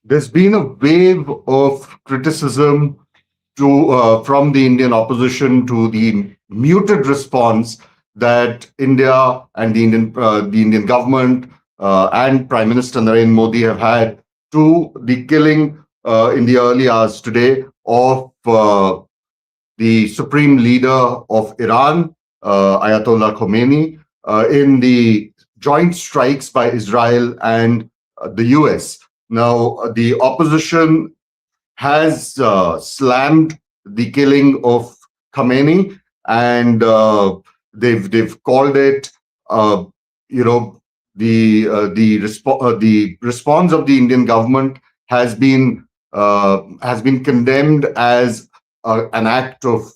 There's been a wave of criticism from the Indian opposition to the muted response that India and the Indian government and Prime Minister Narendra Modi have had to the killing in the early hours today of the supreme leader of Iran, Ayatollah Khomeini, in the joint strikes by Israel and the US. Now, the opposition has slammed the killing of Khamenei, and they've called it, you know, the response of the Indian government has been condemned as an act of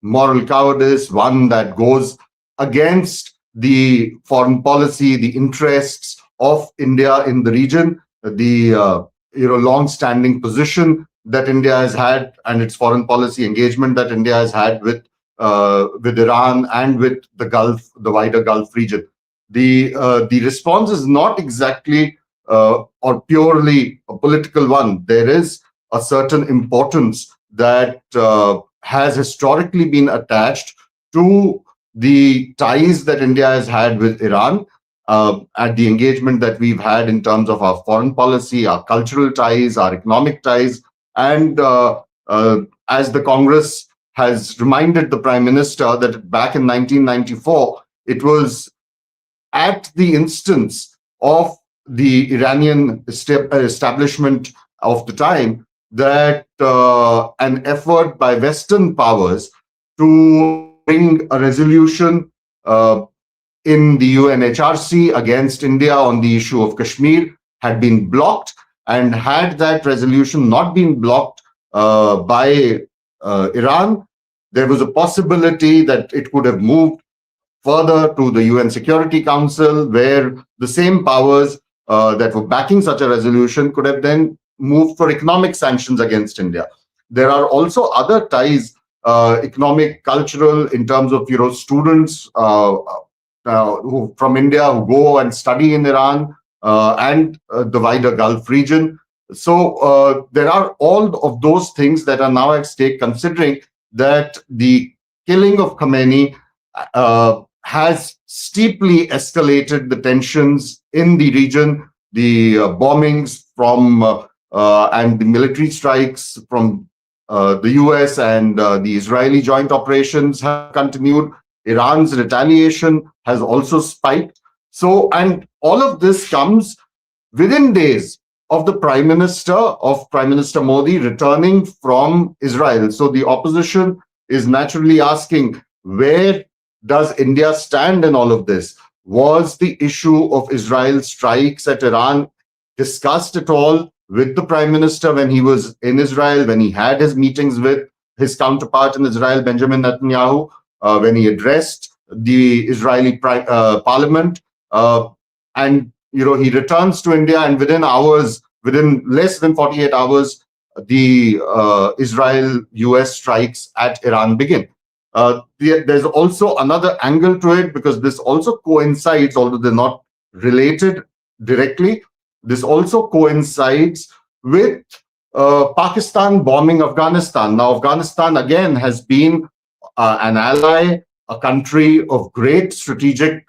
moral cowardice, one that goes against the foreign policy, the interests of India in the region, the long-standing position that India has had, and its foreign policy engagement that India has had with Iran and with the Gulf, the wider Gulf region. The response is not exactly or purely a political one. There is a certain importance that has historically been attached to the ties that India has had with Iran, and the engagement that we've had in terms of our foreign policy, our cultural ties, our economic ties. And as the Congress has reminded the Prime Minister that back in 1994, it was at the instance of the Iranian establishment of the time that an effort by Western powers to bring a resolution in the UNHRC against India on the issue of Kashmir had been blocked. And had that resolution not been blocked by Iran, there was a possibility that it could have moved further to the UN Security Council, where the same powers that were backing such a resolution could have then moved for economic sanctions against India. There are also other ties, economic, cultural, in terms of students who from India who go and study in Iran and the wider Gulf region. So there are all of those things that are now at stake, considering that the killing of Khamenei has steeply escalated the tensions in the region. The bombings from and the military strikes from the US and the Israeli joint operations have continued. Iran's retaliation has also spiked. So, and all of this comes within days of Prime Minister Modi returning from Israel. So the opposition is naturally asking, where does India stand in all of this? Was the issue of Israel's strikes at Iran discussed at all with the Prime Minister when he was in Israel, when he had his meetings with his counterpart in Israel, Benjamin Netanyahu, when he addressed the Israeli parliament? And he returns to India, and within less than 48 hours, the Israel-US strikes at Iran begin. There's also another angle to it, because this also coincides, although they're not related directly, this also coincides with Pakistan bombing Afghanistan. Now, Afghanistan, again, has been an ally, a country of great strategic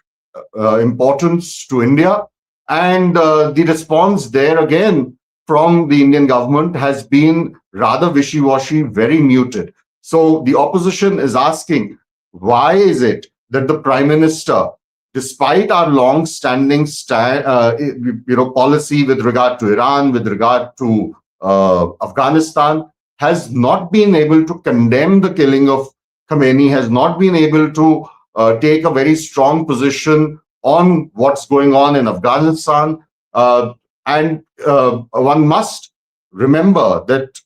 importance to India. And the response there, again, from the Indian government has been rather wishy-washy, very muted. So the opposition is asking, why is it that the Prime Minister, despite our long-standing policy with regard to Iran, with regard to Afghanistan, has not been able to condemn the killing of Khamenei, has not been able to take a very strong position on what's going on in Afghanistan. And one must remember that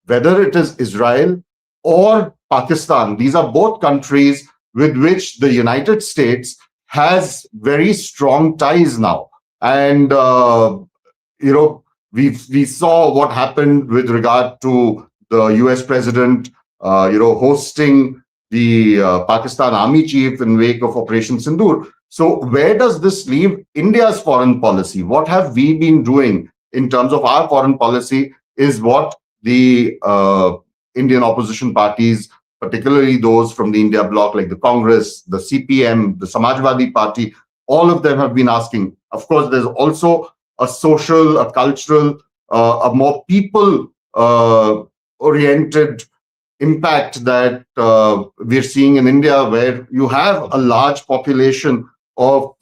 whether it is Israel or Pakistan, these are both countries with which the United States has very strong ties now. And, we saw what happened with regard to the US president, hosting the Pakistan army chief in wake of Operation Sindoor. So where does this leave India's foreign policy? What have we been doing in terms of our foreign policy is what the Indian opposition parties, particularly those from the India bloc like the Congress, the CPM, the Samajwadi Party, all of them have been asking. Of course, there's also a social, a cultural, a more people oriented impact that we're seeing in India, where you have a large population of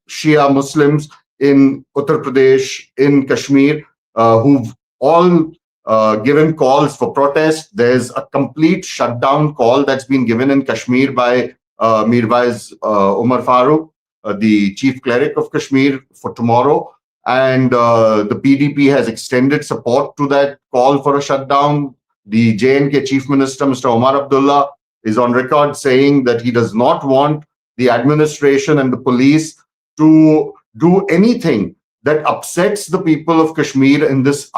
Shia Muslims in Uttar Pradesh, in Kashmir, who've all given calls for protest. There's a complete shutdown call that's been given in Kashmir by Mirwais Umar Farooq, the chief cleric of Kashmir, for tomorrow. And the PDP has extended support to that call for a shutdown. The J&K Chief Minister, Mr. Omar Abdullah, is on record saying that he does not want the administration and the police to do anything that upsets the people of Kashmir in this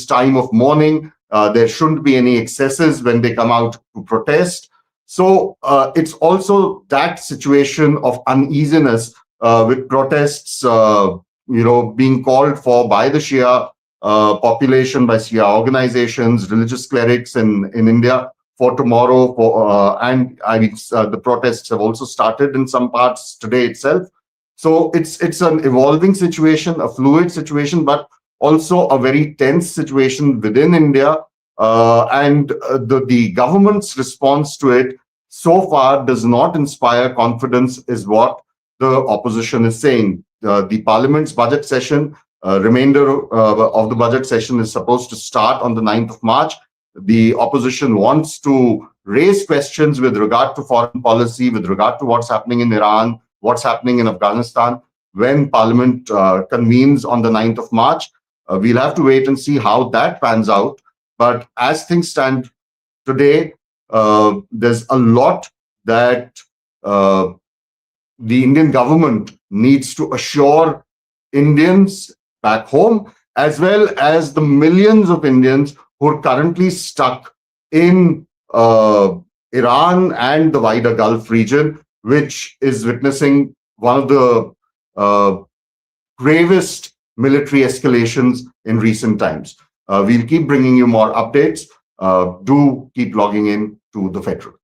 time of mourning. There shouldn't be any excesses when they come out to protest. So it's also that situation of uneasiness with protests, being called for by the Shia population, by Shia organizations, religious clerics in India for tomorrow. And the protests have also started in some parts today itself. So it's an evolving situation, a fluid situation, but also a very tense situation within India. And the government's response to it so far does not inspire confidence, is what the opposition is saying. The Parliament's budget session, remainder of the budget session, is supposed to start on the 9th of March. The opposition wants to raise questions with regard to foreign policy, with regard to what's happening in Iran, what's happening in Afghanistan, when Parliament convenes on the 9th of March. We'll have to wait and see how that pans out. But as things stand today, there's a lot that the Indian government needs to assure Indians back home, as well as the millions of Indians who are currently stuck in Iran and the wider Gulf region, which is witnessing one of the gravest military escalations in recent times. We'll keep bringing you more updates. Do keep logging in to The Federal.